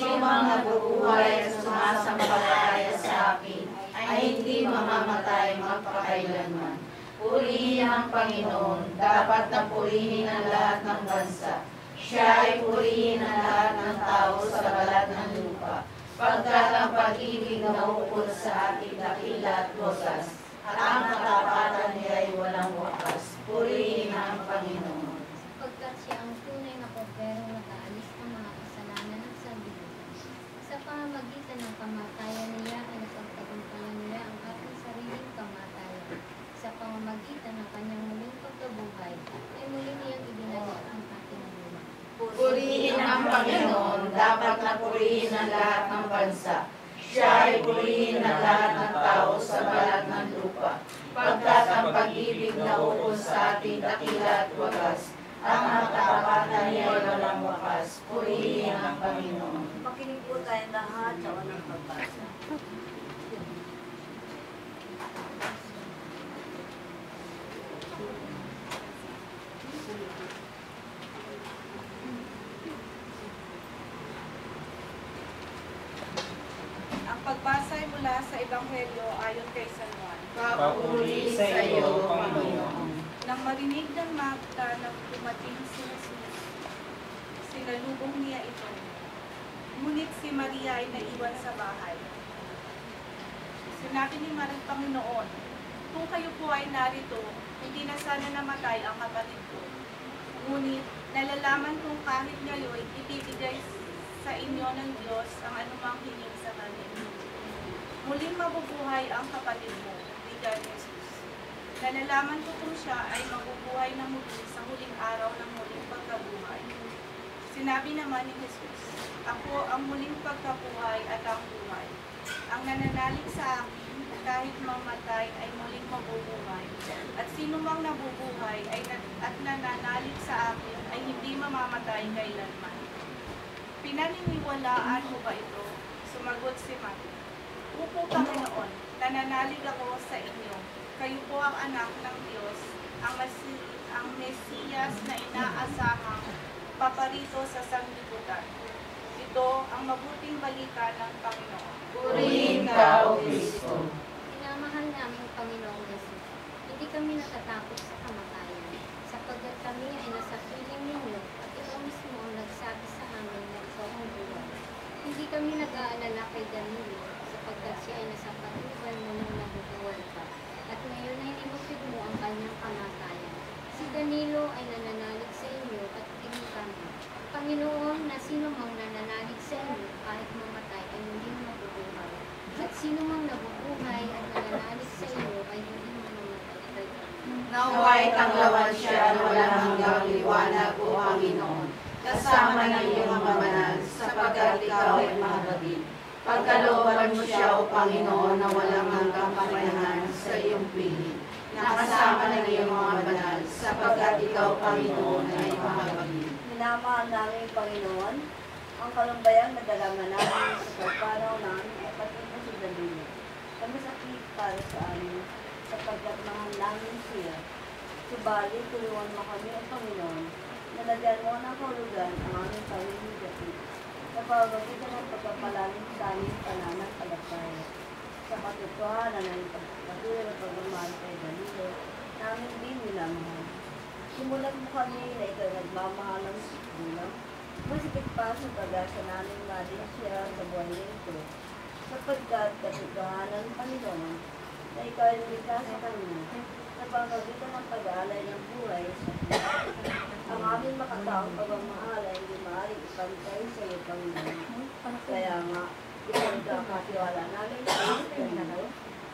sino mang nabubuhay at sumasampalataya sa akin ay hindi mamamatay magpakailanman. Purihin ang Panginoon, dapat na purihin ang lahat ng bansa. Siya ay purihin ang lahat ng tao sa balat ng lupa, pagkat ang pag-ibig na ukol sa ating dakila at wagas, at ang katapatan niya ay walang wakas. Purihin ang Panginoon. Pagkat siya ang tunay na kordero nag-aalis ng mga kasalanan ng sanlibutan. Sa pamamagitan ng kamatayan niya ay napagtagumpayan niya ang ating sariling kamatayan. Sa pamamagitan ng kanyang muling pagkabuhay, ay muli niyang ibinalik ang ating buhay. Purihin ang Panginoon, dapat na purihin ang lahat ng bansa. Siya ay purihin ang lahat ng tao sa balat ng lupa, pagkat ang pag-ibig na ukol sa ating dakila at wagas, ang katapatan niya ay walang wakas. Purihin ang Panginoon. Makinig po tayong lahat sa unang pagbasa. Ang pagbasa ay mula sa Ebanghelyo ayon kay San Juan. Papuri sa iyo, Panginoon. Nang marinig ng Magda na dumating si Jesus, sinalubong niya ito. Ngunit si Maria ay naiwan sa bahay. Sinabi ni Maria, Panginoon, kung kayo po ay narito, hindi na sana namatay ang kapatid ko. Ngunit nalalaman kong kahit ngayon ibibigay sa inyo ng Diyos ang anumang hiling sa kanya. Muling mabubuhay ang kapatid mo, bigan ni Jesus. Nalalaman ko kung siya ay mabubuhay na muli sa huling araw ng muling pagkabuhay. Sinabi naman ni Jesus, ako ang muling pagkabuhay at ang buhay. Ang nananalig sa akin, kahit mamatay ay muling mabubuhay. At sino mang nabubuhay at nananalig sa akin ay hindi mamamatay kailanman. Pinaniniwalaan mo ba ito? Sumagot si Maria. Opo, Panginoon, nananalig ako sa inyo. Kayo po ang anak ng Diyos, ang Mesiyas na inaasahang paparito sa sanglibutan. Ito ang mabuting balita ng Panginoon. Purihin ka, O Kristo. Minamahal namin Panginoong Jesus, hindi kami natatakot sa kamatayan, sapagkat kami ay nasa piling ninyo at ikaw mismo ang nagsabi sa amin na ikaw ang buhay. Hindi kami nag-aalala kay Danilo, sapagkat siya ay nasa patubal mo nung nabubuhay pa, at ngayon ay hinimutid mo ang kanyang kamatayan. Si Danilo ay nananalig sa inyo at hindi kami. Panginoon, na sino mang nananalig sa inyo kahit mamatay ay hindi mabubuhay. At sino mang nabubuhay at nananalig sa inyo ay hindi mamamatay. Naway tanglawan siya na walang hanggang liwanag, O Panginoon, kasama ng iyong mga banal, sapagkat ikaw ay mahabagin. Pagkalooban mo siya, O Panginoon, na walang hanggang panahan sa iyong piling, nakasama ng iyong mga banal, sapagkat ikaw, Panginoon, ay mahabagin. Minamahal namin, Panginoon, ang kalumbayang nadalama namin sa pagpanaw namin ay kapatid mo si Danilo. Kami sakit para sa amin, sapagkat mahal namin siya. Subalit, tulungan mo kami, O Panginoon, nalagyan mo ng kahulugan ang aming pamimigatin. Sa pamamagitan ng pagpapalalim sa aming pananampalataya. Sa katotohanan ng patuloy na pagmamahal kay Danilo, namin din minamahal. Simulan mo kami na ikaw nagmamahal ng gulang. Masikip pa sa pag-asa namin natin siya sa buhay nito. Sapagkat katotohanan ng Panginoon na ikaw ay lumikha sa kanya. Sa pamamagitan ng pag-aalay ng buhay ang aming makataong pagmamahal ay hindi maaaring ipantay sa iyo, Panginoon. Kaya nga, ipagkakatiwala namin sa Panginoon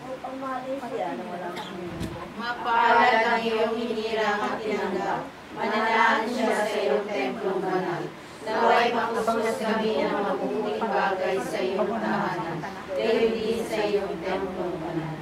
upang mahalin siya na walang Panginoon. Mapaalad ang iyong hinirang at tinanggap, mananahan siya sa iyong templong banal. Naway makustos kami ng mabubuting bagay sa iyong tahanan, dahil din sa iyong templong banal.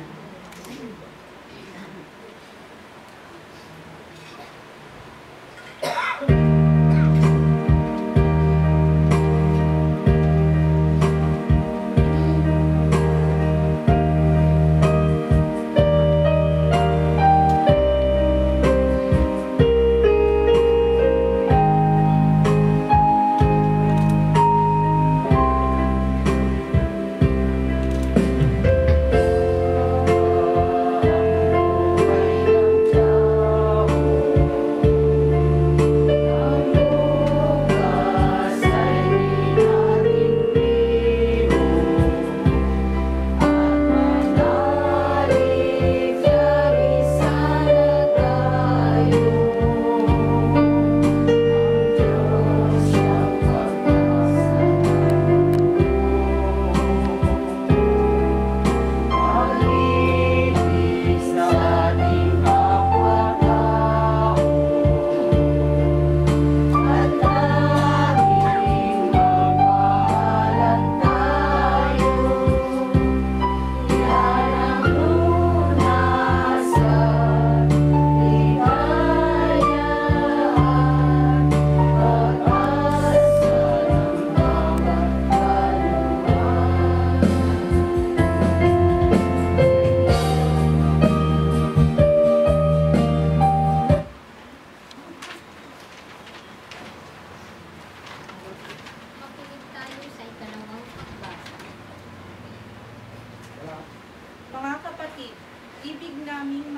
ibig naming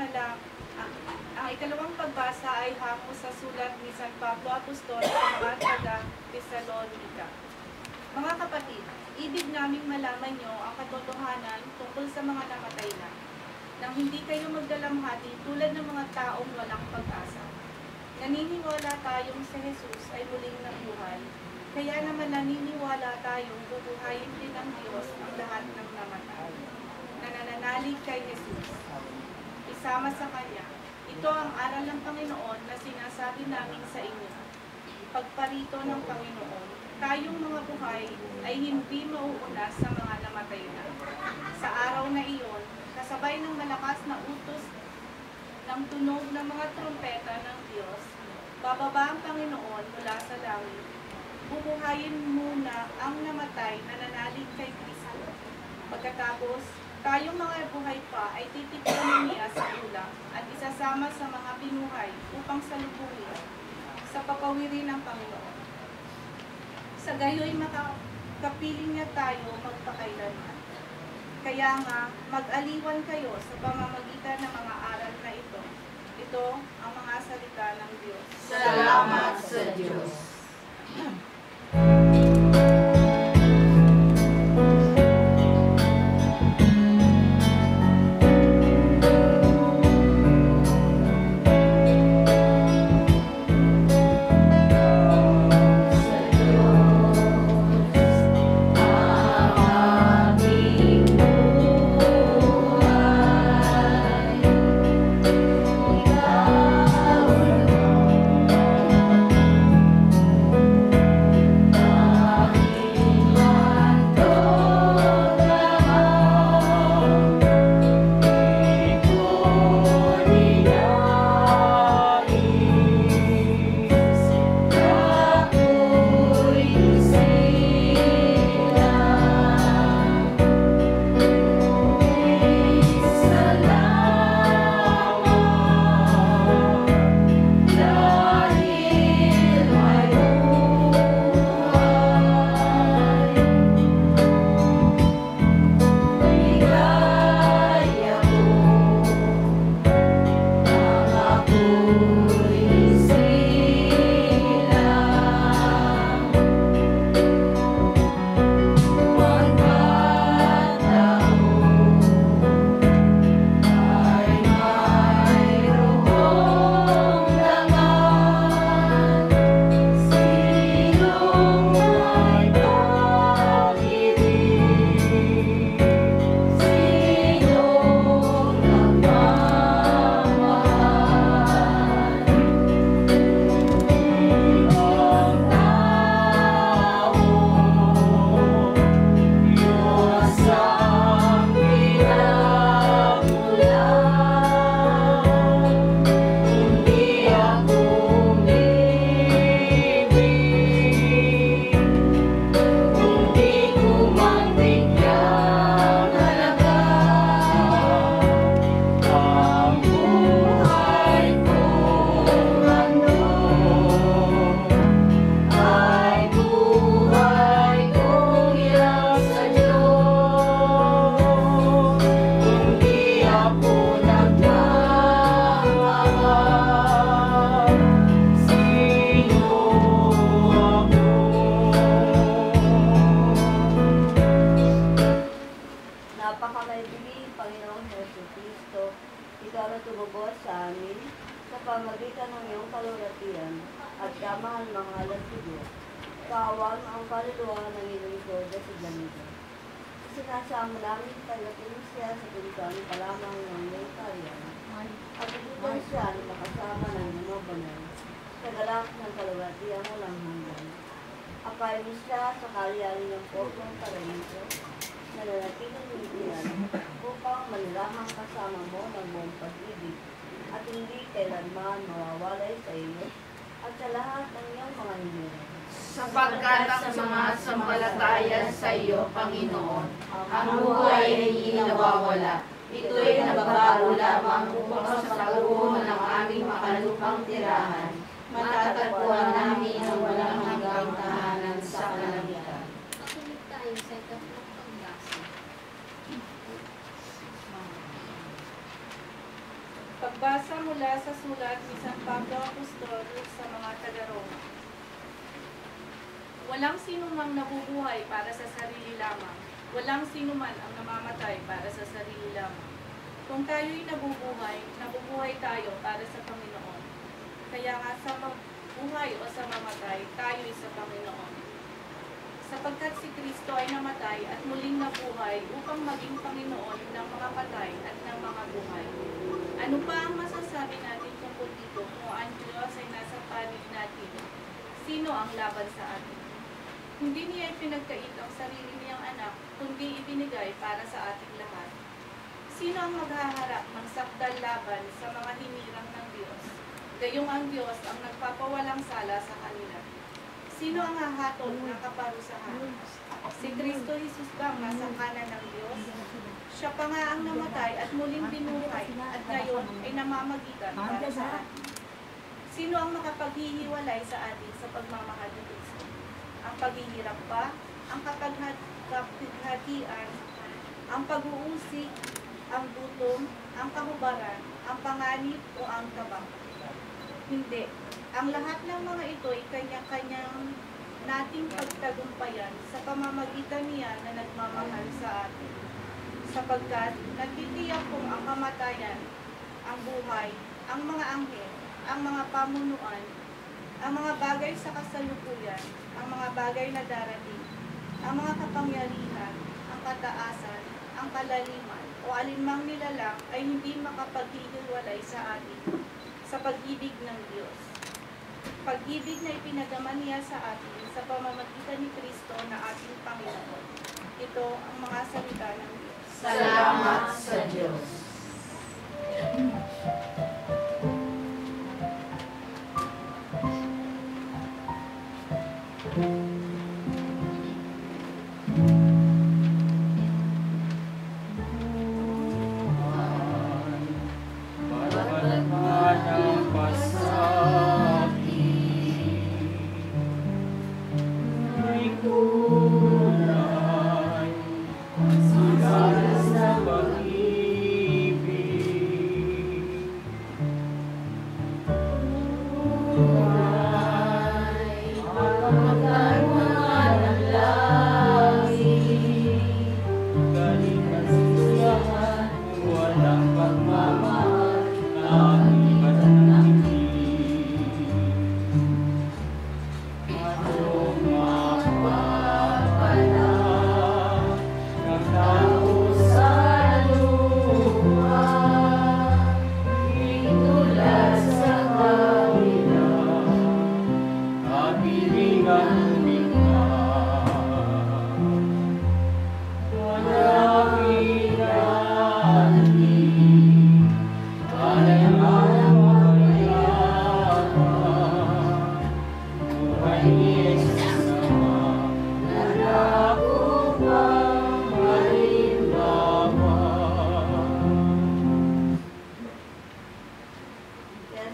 ang ikalawang pagbasa ay hango sa sulat ni San Pablo Apostol sa mga taga-Tesalonica. Mga kapatid, ibig naming malaman nyo ang katotohanan tungkol sa mga namatay na, nang hindi kayo magdalamhati tulad ng mga taong walang pag-asa. Naniniwala tayong si Jesus ay muling nabuhay, kaya naman naniniwala tayong bubuhayin din ng Diyos ang lahat ng namatay. Nananalig kay Jesus, isama sa Kanya. Ito ang aral ng Panginoon na sinasabi namin sa inyo. Pagparito ng Panginoon, tayong mga buhay ay hindi mauuna sa mga namatay na. Sa araw na iyon, kasabay ng malakas na utos ng tunog ng mga trompeta ng Diyos, bababa ang Panginoon mula sa langit. Bubuhayin muna ang namatay na nanalig kay Kristo. Pagkatapos, tayong mga buhay pa ay titipunin niya sa ulang at isasama sa mga binuhay upang salubungin sa papawirin ng Panginoon. Sa gayo'y makapiling niya tayo magpakailanman. Kaya nga, mag-aliwan kayo sa pamamagitan ng mga aral na ito. Ito ang mga salita ng Diyos. Salamat sa Diyos. Napakamaibigin, Panginoong Jesucristo, ikaw na tumubos sa amin sa pamagitan ng iyong kalulatian at kamahal mga alatsugo. Kaawang ang kaluluwa ng iyong lingkod na si Danido. Sinasama namin pagdating siya sa pintuan pa lamang ng iyong kariyan at itutuloy siya na makasama ng mga banal sa galak ng kalulatian walang hanggan. Akayin siya sa kariyan ng potlong paraiso na nanatiling hindihan upang manilamang kasama mo ng buong pag-ibig at hindi kailanman mawawalay sa iyo at sa lahat ng iyong mga hindihan. Sapagkat ang mga sampalataya sa iyo, Panginoon, ang buhay ay hindi nawawala. Ito'y nagbabago lamang upang sa kalooban ng aming makalupang tirahan. Matatagpuan namin ang walang hanggang tahanan sa kalangitan. Makinig tayo sa ikatlong pagbasa. Pagbasa mula sa sulat ni San Pablo Apostol sa mga taga-Roma. Walang sino mang nabubuhay para sa sarili lamang. Walang sino man ang namamatay para sa sarili lamang. Kung tayo'y nabubuhay tayo para sa Panginoon. Kaya nga sa buhay o sa mamatay, tayo'y sa Panginoon. Sapagkat si Kristo ay namatay at muling nabuhay upang maging Panginoon ng mga patay at ng mga buhay. Ano pa ang masasabi natin tungkol dito kung ang Diyos ay nasa panig natin? Sino ang laban sa atin? Hindi niya ipinagkait ang sarili niyang anak, kundi ibinigay para sa ating lahat. Sino ang maghaharap ng sakdal laban sa mga hinirang ng Diyos? Gayong ang Diyos ang nagpapawalang sala sa kanila. Sino ang hahatol ng kaparusahan? Si Kristo Jesus bang nasa kanan ng Diyos? Siya pa nga ang namatay at muling binuhay at ngayon ay namamagitan para sa atin. Sino ang makapaghihiwalay sa atin sa pagmamahal ni Kristo? Ang paghihirap ba? Ang kapighatian? Ang pag-uusig? Ang gutom? Ang kahubaran? Ang panganib o ang kabang? Hindi. Ang lahat ng mga ito ay kanya-kanyang nating pagtagumpayan sa pamamagitan niya na nagmamahal sa atin. Sapagkat nagtitiyak kong ang kamatayan, ang buhay, ang mga anghel, ang mga pamunuan, ang mga bagay sa kasalukuyan, ang mga bagay na darating, ang mga kapangyarihan, ang kataasan, ang kalaliman, o alinmang nilalang ay hindi makapaghihiwalay sa atin sa pag-ibig ng Diyos. Pag-ibig na ipinagaman niya sa atin sa pamamagitan ni Kristo na ating Panginoon. Ito ang mga salita ng Diyos. Salamat sa Diyos.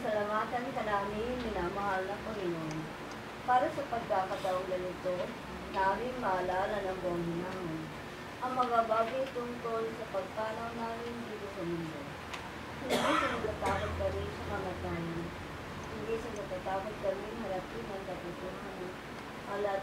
Salamatan ka namin, minamahal na Panginoon, para sa pagkakataong ganito, namin maalala ng buong namin ang mga bagay tungkol sa pagpanaw namin dito sa mundo. Hindi sa natatakot kami sa kamatayan, hindi sa natatakot kami harapin ang katotohanan, ang lahat